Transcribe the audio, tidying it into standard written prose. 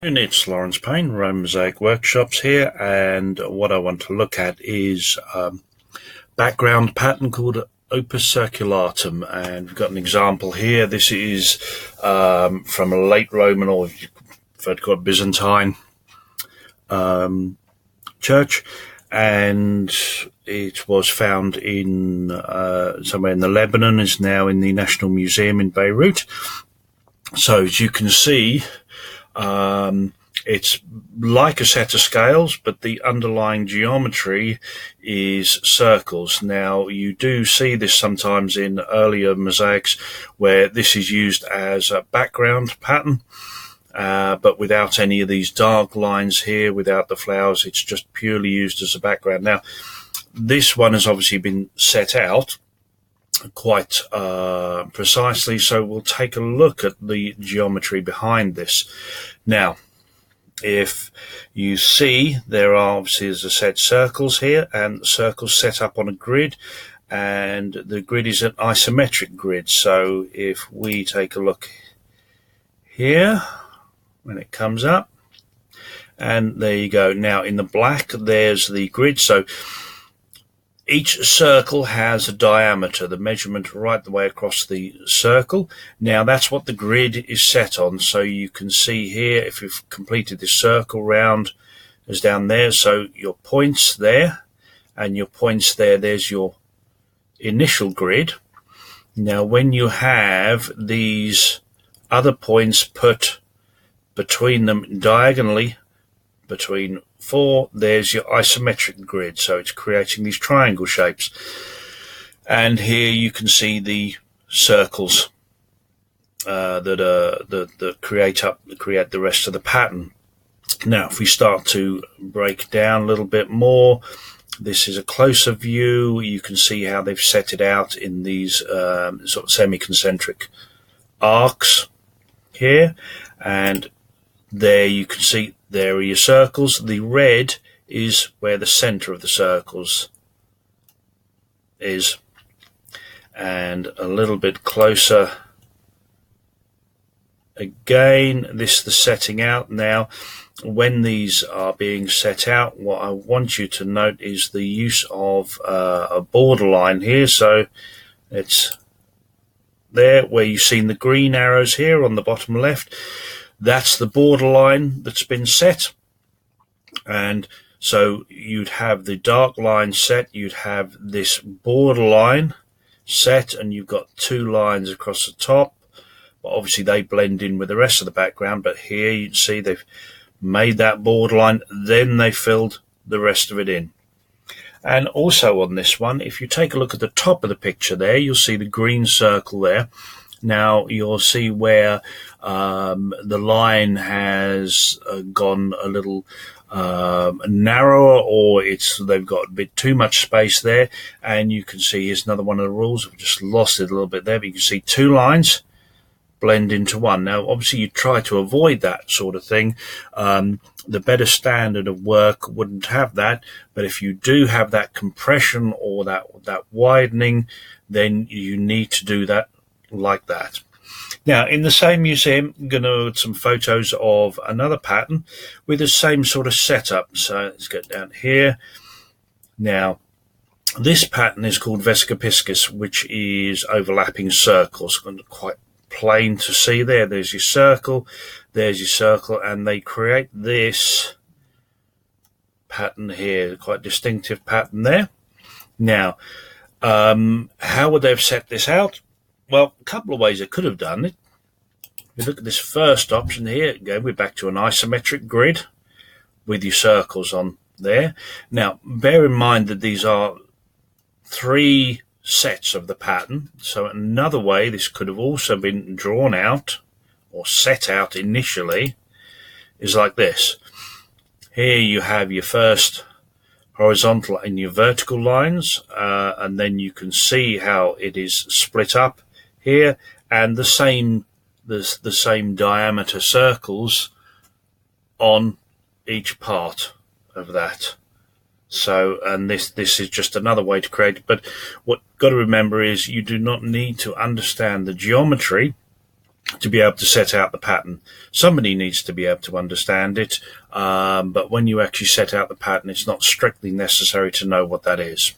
It's Lawrence Payne, Rome Mosaic Workshops here, and what I want to look at is background pattern called Opus Circulatum, and we've got an example here. This is from a late Roman, or if you prefer to call it Byzantine church, and it was found in somewhere in the Lebanon. Is now in the National Museum in Beirut. So as you can see, it's like a set of scales, but the underlying geometry is circles. Now, you do see this sometimes in earlier mosaics where this is used as a background pattern, but without any of these dark lines here, without the flowers. It's just purely used as a background. Now, this one has obviously been set out quite precisely, so we'll take a look at the geometry behind this. Now, if you see, there are obviously, as I said, circles here, and the circles set up on a grid, and the grid is an isometric grid. So if we take a look here, when it comes up, and there you go. Now in the black, there's the grid. So each circle has a diameter, the measurement right the way across the circle. Now that's what the grid is set on. So you can see here, if you've completed this circle round, is down there. So your points there and your points there, there's your initial grid. Now when you have these other points put between them diagonally, between 4, there's your isometric grid, so it's creating these triangle shapes. And here you can see the circles that create the rest of the pattern. Now, if we start to break down a little bit more, this is a closer view. You can see how they've set it out in these sort of semi-concentric arcs here, and there you can see there are your circles. The red is where the center of the circles is. And a little bit closer again, this is the setting out. Now, when these are being set out, what I want you to note is the use of a borderline here. So it's there where you've seen the green arrows here on the bottom left. That's the borderline that's been set. And so you'd have the dark line set, you'd have this borderline set, and you've got 2 lines across the top. But obviously they blend in with the rest of the background, but here you can see they've made that borderline, then they filled the rest of it in. And also on this one, if you take a look at the top of the picture there, you'll see the green circle there. Now you'll see where the line has gone a little narrower, or they've got a bit too much space there. And you can see, here's another one of the rules. I've just lost it a little bit there, but you can see 2 lines blend into one. Now, obviously, you try to avoid that sort of thing. The better standard of work wouldn't have that, but if you do have that compression or that widening, then you need to do that like that. Now, in the same museum, I'm going to add some photos of another pattern with the same sort of setup. So let's get down here. Now, this pattern is called Vesica Piscis, which is overlapping circles. Quite plain to see there. There's your circle, and they create this pattern here, quite distinctive pattern there. Now, how would they have set this out? Well, a couple of ways they could have done it. If you look at this first option here, again, we're back to an isometric grid with your circles on there. Now, bear in mind that these are 3 sets of the pattern. So another way this could have also been drawn out or set out initially is like this. Here you have your first horizontal and your vertical lines, and then you can see how it is split up here, and the same diameter circles on each part of that. So, and this is just another way to create it. But what you've got to remember is you do not need to understand the geometry to be able to set out the pattern. Somebody needs to be able to understand it, but when you actually set out the pattern, it's not strictly necessary to know what that is.